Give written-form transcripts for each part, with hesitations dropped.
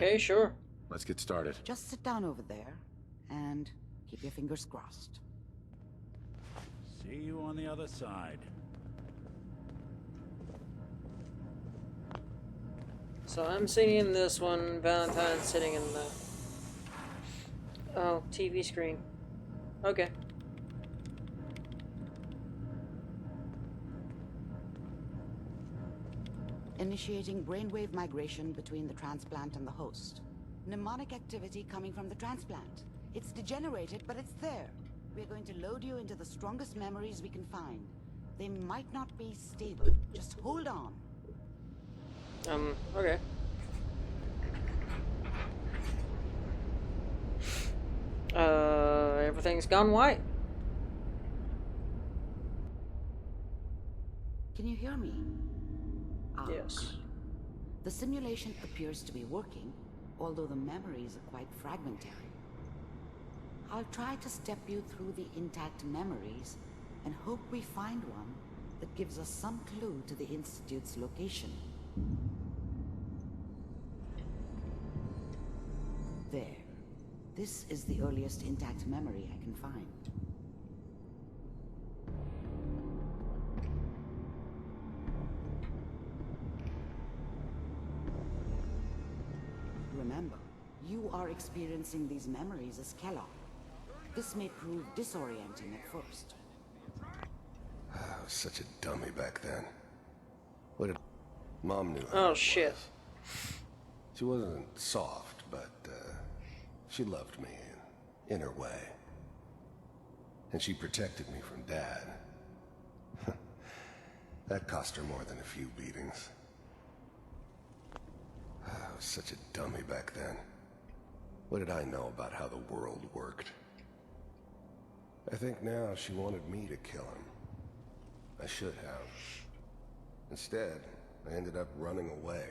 Okay, sure. Let's get started. Just sit down over there and keep your fingers crossed. See you on the other side. So I'm seeing this one, Valentine sitting in the TV screen. Okay. Initiating brainwave migration between the transplant and the host. Mnemonic activity coming from the transplant. It's degenerated, but it's there. We're going to load you into the strongest memories we can find. They might not be stable. Just hold on. Okay. Everything's gone white. Can you hear me? Yes. The simulation appears to be working, although the memories are quite fragmentary. I'll try to step you through the intact memories and hope we find one that gives us some clue to the Institute's location. There. This is the earliest intact memory I can find. Remember, you are experiencing these memories as Kellogg. This may prove disorienting at first. I was such a dummy back then. What did Mom knew? Oh shit. She wasn't soft, but she loved me in her way. And she protected me from Dad. That cost her more than a few beatings. I was such a dummy back then. What did I know about how the world worked? I think now she wanted me to kill him. I should have. Instead, I ended up running away.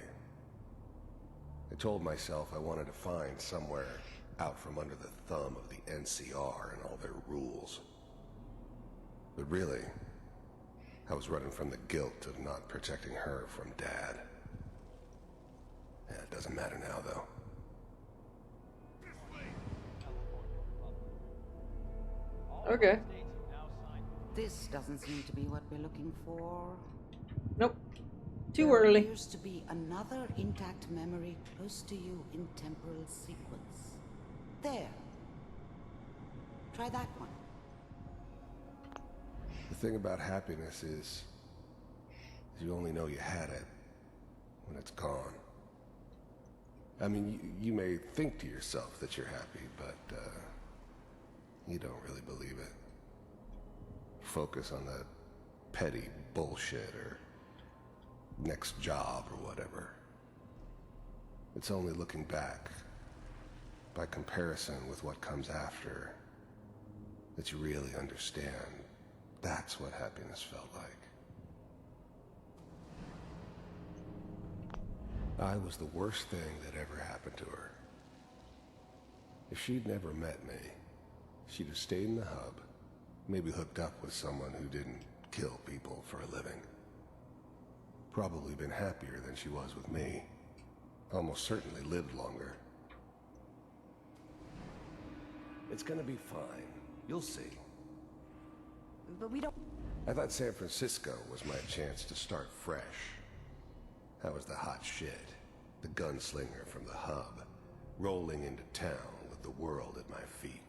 I told myself I wanted to find somewhere out from under the thumb of the NCR and all their rules. But really, I was running from the guilt of not protecting her from Dad. Yeah, it doesn't matter now, though. Okay. This doesn't seem to be what we're looking for. Nope. Too There early. appears to be another intact memory close to you in temporal sequence. There. Try that one. The thing about happiness is you only know you had it when it's gone. I mean, you may think to yourself that you're happy, but you don't really believe it. Focus on that petty bullshit or next job or whatever. It's only looking back, by comparison with what comes after, that you really understand. That's what happiness felt like. I was the worst thing that ever happened to her. If she'd never met me, she'd have stayed in the hub, maybe hooked up with someone who didn't kill people for a living. Probably been happier than she was with me. Almost certainly lived longer. It's gonna be fine. You'll see. But we don't... I thought San Francisco was my chance to start fresh. I was the hot shit, the gunslinger from the hub, rolling into town with the world at my feet.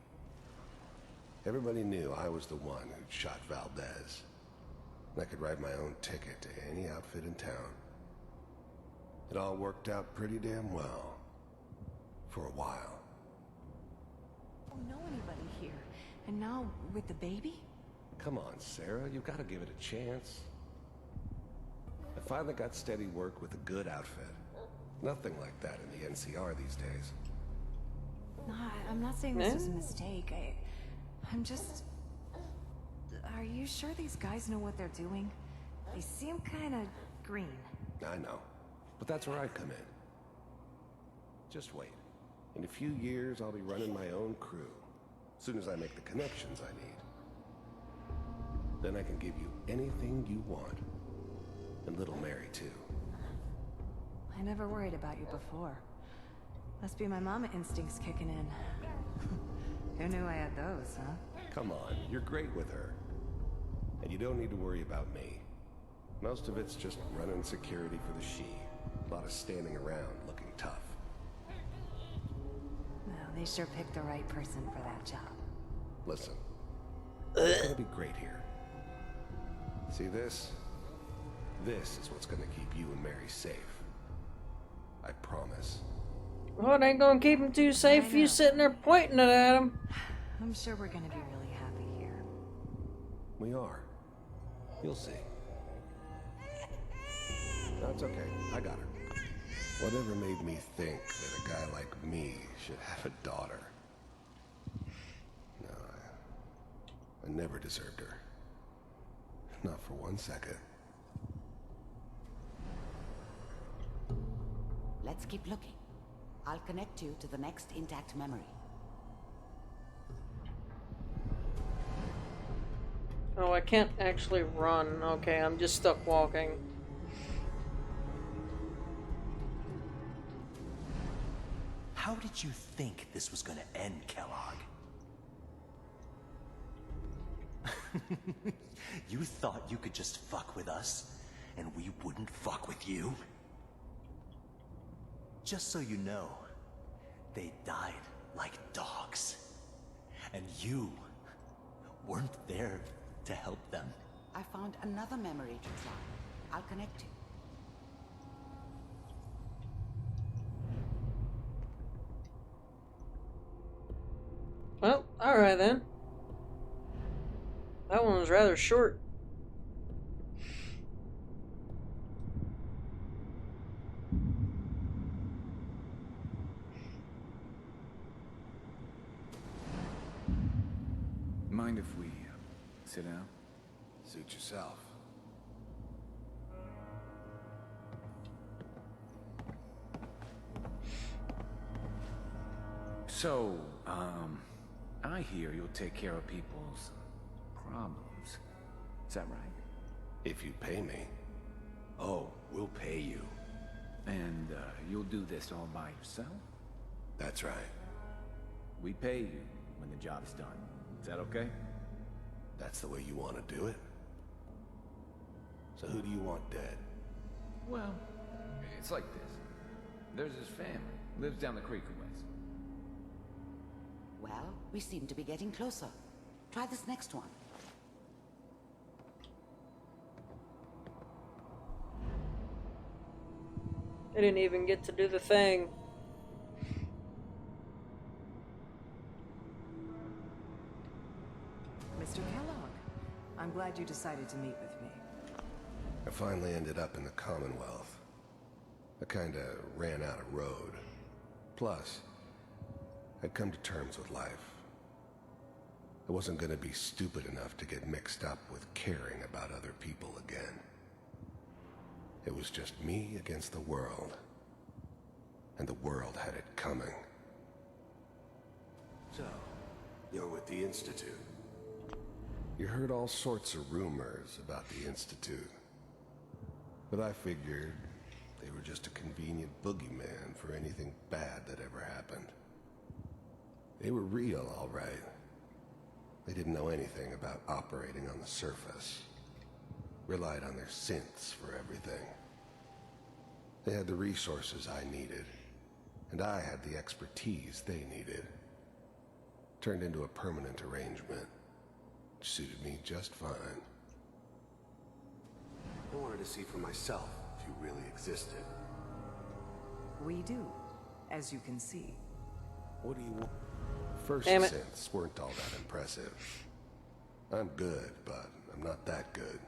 Everybody knew I was the one who'd shot Valdez. I could write my own ticket to any outfit in town. It all worked out pretty damn well. For a while. I don't know anybody here. And now, with the baby? Come on, Sarah, you've got to give it a chance. I finally got steady work with a good outfit. Nothing like that in the NCR these days. No, I'm not saying this was a mistake. I'm just... Are you sure these guys know what they're doing? They seem kind of green. I know, but that's where I come in. Just wait. In a few years, I'll be running my own crew. As soon as I make the connections I need. Then I can give you anything you want. And little Mary, too. I never worried about you before. Must be my mama instincts kicking in. Who knew I had those, huh? Come on, you're great with her. And you don't need to worry about me. Most of it's just running security for the she. A lot of standing around looking tough. Well, they sure picked the right person for that job. Listen, it's gonna be great here. See this? This is what's gonna keep you and Mary safe. I promise. Well, it ain't gonna keep him too safe if you sitting there pointing it at him. I'm sure we're gonna be really happy here. We are. You'll see. That's okay. I got her. Whatever made me think that a guy like me should have a daughter? No, I never deserved her. Not for 1 second. Let's keep looking. I'll connect you to the next intact memory. Oh, I can't actually run. Okay, I'm just stuck walking. How did you think this was gonna end, Kellogg? You thought you could just fuck with us, and we wouldn't fuck with you? Just so you know, they died like dogs. And you weren't there to help them. I found another memory to try. I'll connect you. Well, alright then. That one was rather short. Mind if we sit down? Suit yourself. So, I hear you'll take care of people's problems. Is that right? If you pay me. Oh, we'll pay you. And, you'll do this all by yourself? That's right. We pay you when the job's done. Is that okay? That's the way you want to do it? So who do you want dead? Well, it's like this. There's his family. Lives down the creek a ways. Well, we seem to be getting closer. Try this next one. I didn't even get to do the thing. Mr. Kellogg, I'm glad you decided to meet with me. I finally ended up in the Commonwealth. I kinda ran out of road. Plus, I'd come to terms with life. I wasn't gonna be stupid enough to get mixed up with caring about other people again. It was just me against the world. And the world had it coming. So, you're with the Institute. You heard all sorts of rumors about the Institute. But I figured they were just a convenient boogeyman for anything bad that ever happened. They were real, all right. They didn't know anything about operating on the surface. Relied on their synths for everything. They had the resources I needed, and I had the expertise they needed. Turned into a permanent arrangement. Suited me just fine. I wanted to see for myself if you really existed. We do, as you can see. What do you want? First Damn it. synths weren't all that impressive. I'm good, but I'm not that good.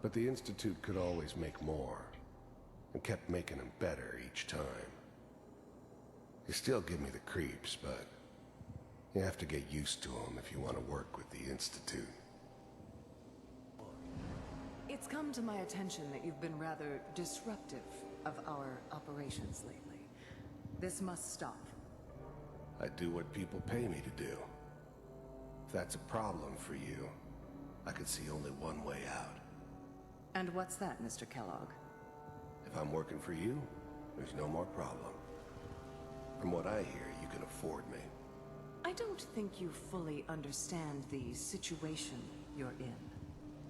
But the Institute could always make more, and kept making them better each time. They still give me the creeps, but you have to get used to them if you want to work with the Institute. It's come to my attention that you've been rather disruptive of our operations lately. This must stop. I do what people pay me to do. If that's a problem for you, I could see only one way out. And what's that, Mr. Kellogg? If I'm working for you, there's no more problem. From what I hear, you can afford me. I don't think you fully understand the situation you're in.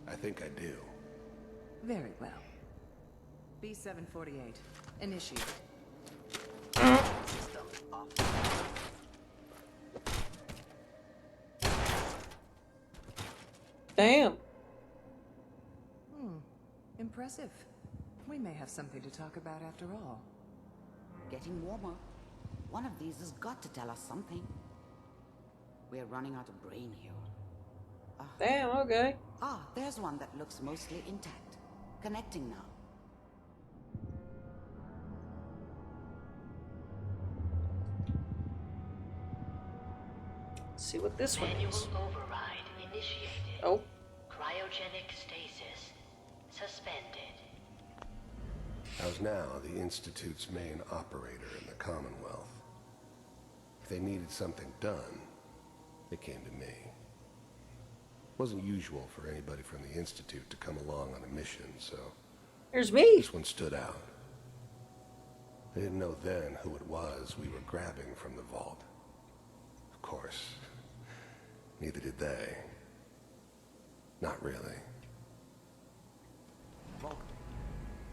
I think I do. Very well. B-748. Initiate. System off. Damn. Impressive. We may have something to talk about after all. Getting warmer. One of these has got to tell us something. We're running out of brain here. Damn, okay. Ah, there's one that looks mostly intact. Connecting now. Let's see what this one Manual is. override initiated. Oh. Cryogenic stasis suspended. I was now the Institute's main operator in the Commonwealth. If they needed something done, they came to me. It wasn't usual for anybody from the Institute to come along on a mission, so Here's me. this one stood out. I didn't know then who it was we were grabbing from the vault. Of course, neither did they. Not really.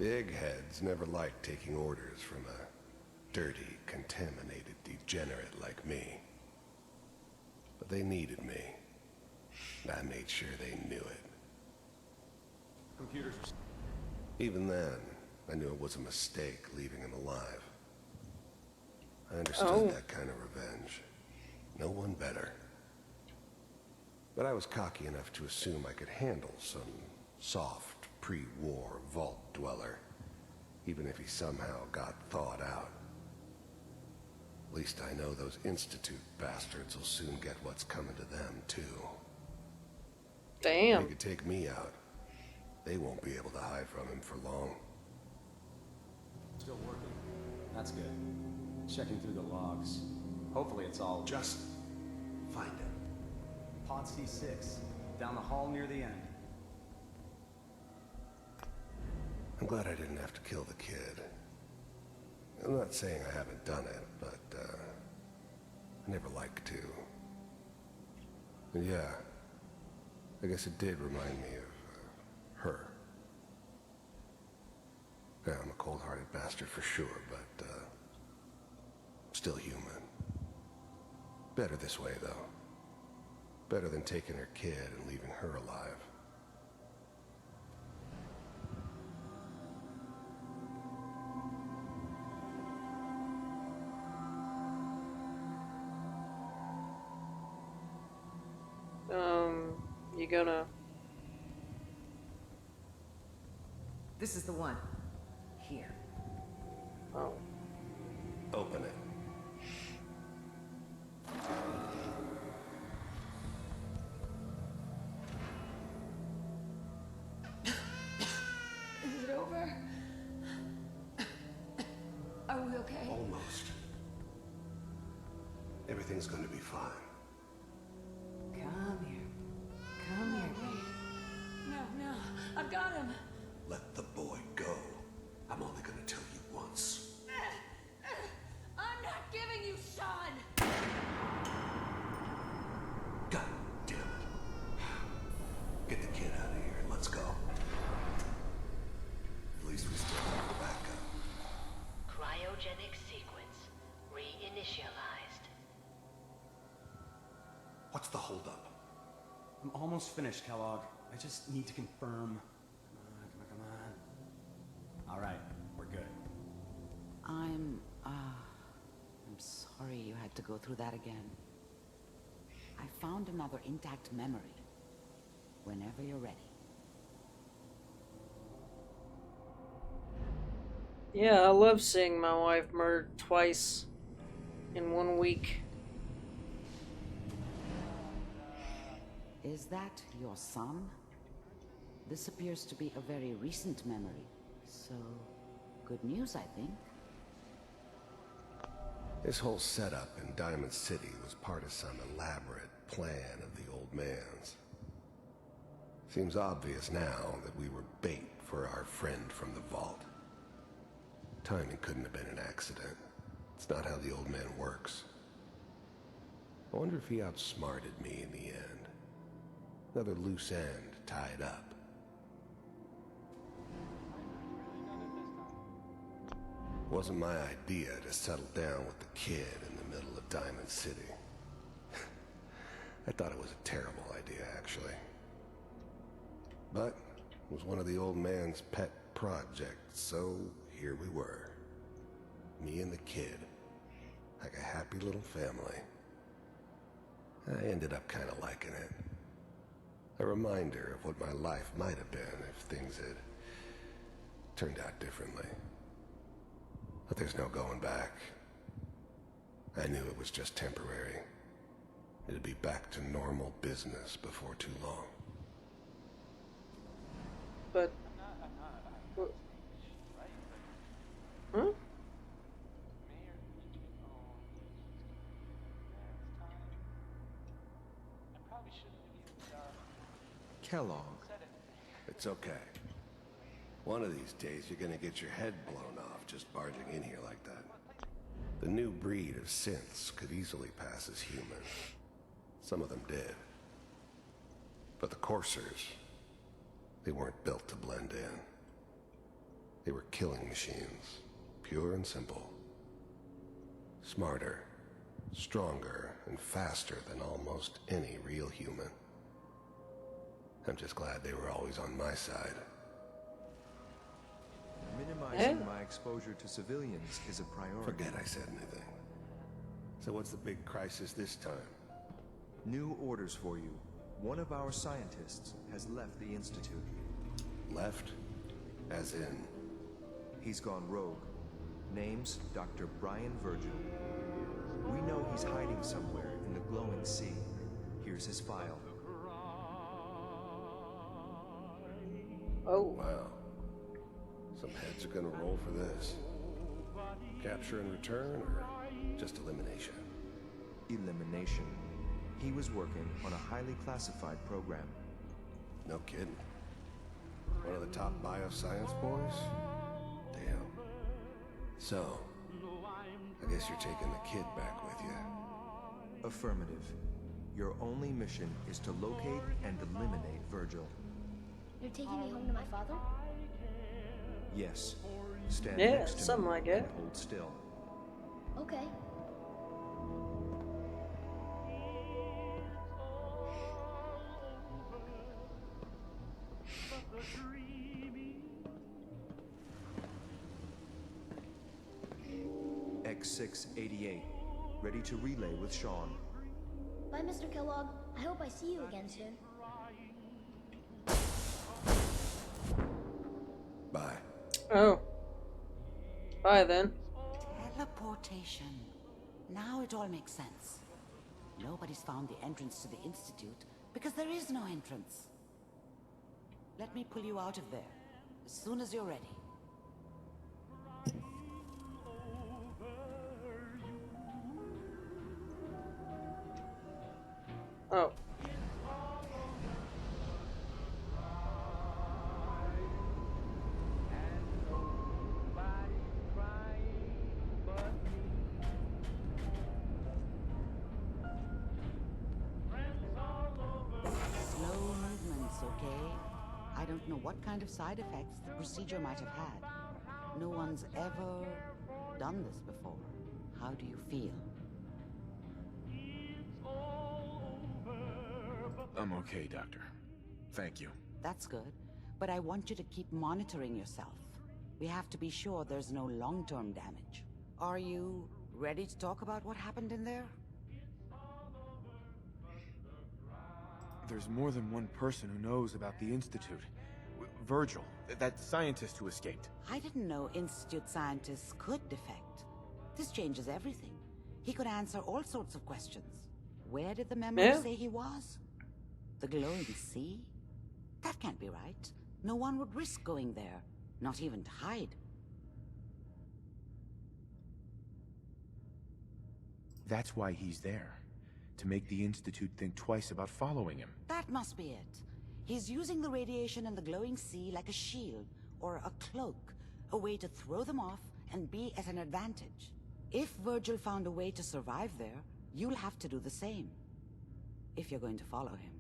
Big heads never liked taking orders from a dirty, contaminated degenerate like me. But they needed me, and I made sure they knew it. Computers are... Even then, I knew it was a mistake leaving him alive. I understood that kind of revenge. No one better. But I was cocky enough to assume I could handle some soft, pre-war vault dweller, even if he somehow got thawed out. At least I know those Institute bastards will soon get what's coming to them, too. Damn. They could take me out. They won't be able to hide from him for long. Still working. That's good. Checking through the logs. Hopefully it's all... Just find it. Pod C6. Down the hall near the end. I'm glad I didn't have to kill the kid. I'm not saying I haven't done it, but, I never liked to. And yeah, I guess it did remind me of, her. Yeah, I'm a cold-hearted bastard for sure, but, still human. Better this way, though. Better than taking her kid and leaving her alive. You gonna... This is the one. Here. Oh. Open it. Is it over? Are we okay? Almost. Everything's going to be fine. Come here. Come here, babe. No, I've got him. Let the boy go. I'm only going to tell you once. I'm not giving you Sean. God damn it. Get the kid out of here and let's go. At least we still have a backup. Cryogenic sequence reinitialized. What's the holdup? I'm almost finished, Kellogg. I just need to confirm. Come on. All right, we're good. I'm sorry you had to go through that again. I found another intact memory. Whenever you're ready. Yeah, I love seeing my wife murdered twice in 1 week. Is that your son? This appears to be a very recent memory. So, good news, I think. This whole setup in Diamond City was part of some elaborate plan of the old man's. Seems obvious now that we were bait for our friend from the vault. Timing couldn't have been an accident. It's not how the old man works. I wonder if he outsmarted me in the end. Another loose end tied up. It wasn't my idea to settle down with the kid in the middle of Diamond City. I thought it was a terrible idea, actually. But it was one of the old man's pet projects, so here we were. Me and the kid, like a happy little family. I ended up kind of liking it. A reminder of what my life might have been if things had turned out differently. But there's no going back. I knew it was just temporary. It'd be back to normal business before too long. But... Huh? Kellogg. It's okay. One of these days you're gonna get your head blown off just barging in here like that. The new breed of synths could easily pass as human. Some of them did. But the coursers, they weren't built to blend in. They were killing machines, pure and simple. Smarter, stronger, and faster than almost any real human. I'm just glad they were always on my side. Minimizing my exposure to civilians is a priority. Forget I said anything. So what's the big crisis this time? New orders for you. One of our scientists has left the Institute. Left? As in? He's gone rogue. Name's Dr. Brian Virgil. We know he's hiding somewhere in the glowing sea. Here's his file. Oh. Wow. Some heads are gonna roll for this. Capture and return, or just elimination? Elimination. He was working on a highly classified program. No kidding. One of the top bioscience boys? Damn. So, I guess you're taking the kid back with you. Affirmative. Your only mission is to locate and eliminate Virgil. You're taking me home to my father? Yes. Stand Yeah, next to something me like it. and hold still. Okay. X688. Ready to relay with Sean. Bye, Mr. Kellogg. I hope I see you again soon. Bye. Oh. Bye then. Teleportation. Now it all makes sense. Nobody's found the entrance to the Institute because there is no entrance. Let me pull you out of there as soon as you're ready. Oh. Slow movements, okay? I don't know what kind of side effects the procedure might have had. No one's ever done this before. How do you feel? I'm okay, Doctor. Thank you. That's good, but I want you to keep monitoring yourself. We have to be sure there's no long-term damage. Are you ready to talk about what happened in there? There's more than one person who knows about the Institute. Virgil, that scientist who escaped. I didn't know Institute scientists could defect. This changes everything. He could answer all sorts of questions. Where did the memory say he was? The glowing sea? That can't be right. No one would risk going there, not even to hide. That's why he's there. To make the Institute think twice about following him. That must be it. He's using the radiation in the glowing sea like a shield or a cloak, a way to throw them off and be at an advantage. If Virgil found a way to survive there, you'll have to do the same. If you're going to follow him.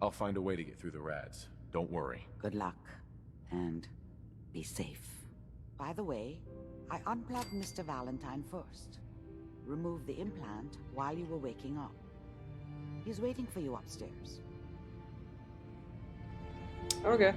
I'll find a way to get through the rats. Don't worry. Good luck. And be safe. By the way, I unplugged Mr. Valentine first. Removed the implant while you were waking up. He's waiting for you upstairs. Okay.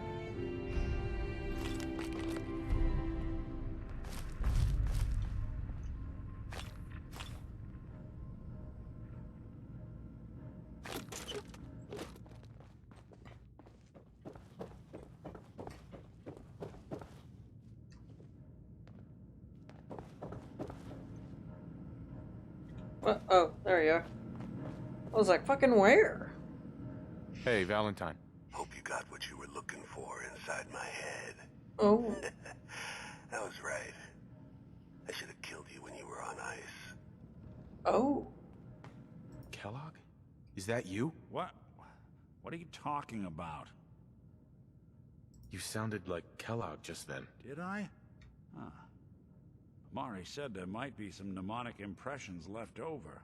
What? Oh, there you are. I was like, fucking where? Hey, Valentine. Hope you got what you were looking for inside my head. Oh. That was right. I should have killed you when you were on ice. Oh. Kellogg? Is that you? What? What are you talking about? You sounded like Kellogg just then. Did I? Huh. Mari said there might be some mnemonic impressions left over.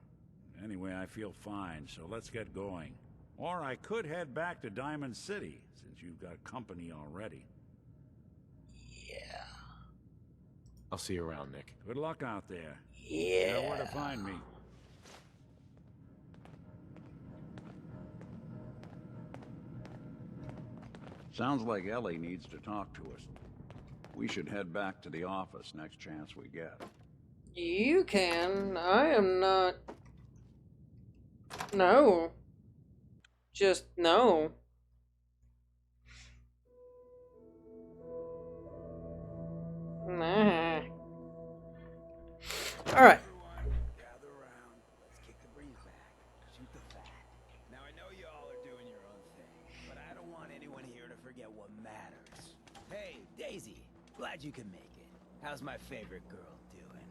Anyway, I feel fine, so let's get going. Or I could head back to Diamond City, since you've got company already. Yeah. I'll see you around, Nick. Good luck out there. Yeah. You know where to find me. Sounds like Ellie needs to talk to us. We should head back to the office next chance we get. You can. I am not. No. Just no. Nah. Alright. Gather around. Let's kick the breeze back. Shoot the fat. Now I know you all are doing your own thing, but I don't want anyone here to forget what matters. Hey, Daisy. Glad you can make it. How's my favorite girl doing?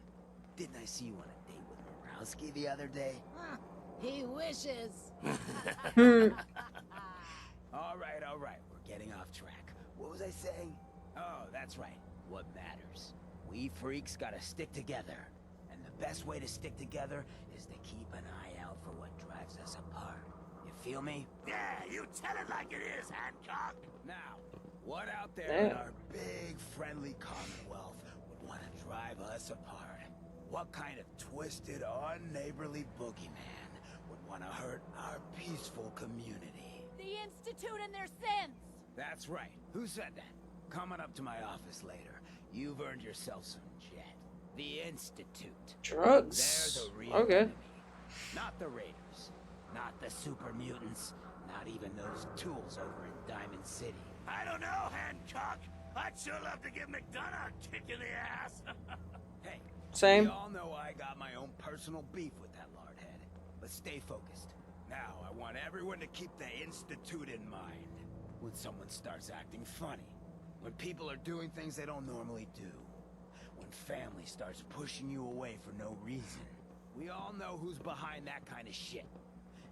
Didn't I see you on a date with Morowski the other day? He wishes. All right. We're getting off track. What was I saying? Oh, that's right. What matters. We freaks gotta stick together. And the best way to stick together is to keep an eye out for what drives us apart. You feel me? Yeah, you tell it like it is, Hancock. Now, what out there in our big, friendly Commonwealth would want to drive us apart? What kind of twisted, unneighborly boogeyman would want to hurt our peaceful community? The Institute and their sins. That's right. Who said that? Coming up to my office later. You've earned yourself some jet. The Institute. Drugs. They're the real Okay. enemy. Not the Raiders. Not the super mutants. Not even those tools over in Diamond City. I don't know, Hancock. I'd sure love to give McDonough a kick in the ass. Hey, Same. we all know I got my own personal beef with that lardhead. But stay focused. Now, I want everyone to keep the Institute in mind. When someone starts acting funny. When people are doing things they don't normally do. When family starts pushing you away for no reason. We all know who's behind that kind of shit.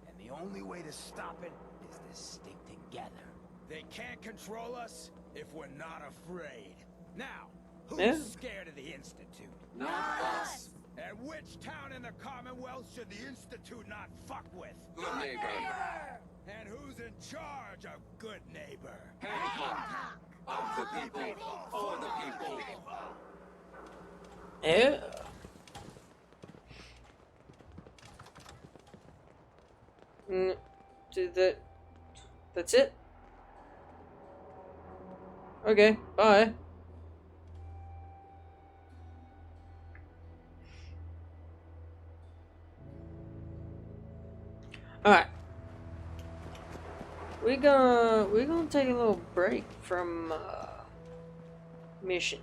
And the only way to stop it is to stick together. They can't control us if we're not afraid. Now, who's scared of the Institute? Not us! And which town in the Commonwealth should the Institute not fuck with? Good neighbor! And who's in charge of Good Neighbor? Hancock! Of the people, for the people. Yeah. That's it? Okay, bye. Alright. We're gonna take a little break from mission.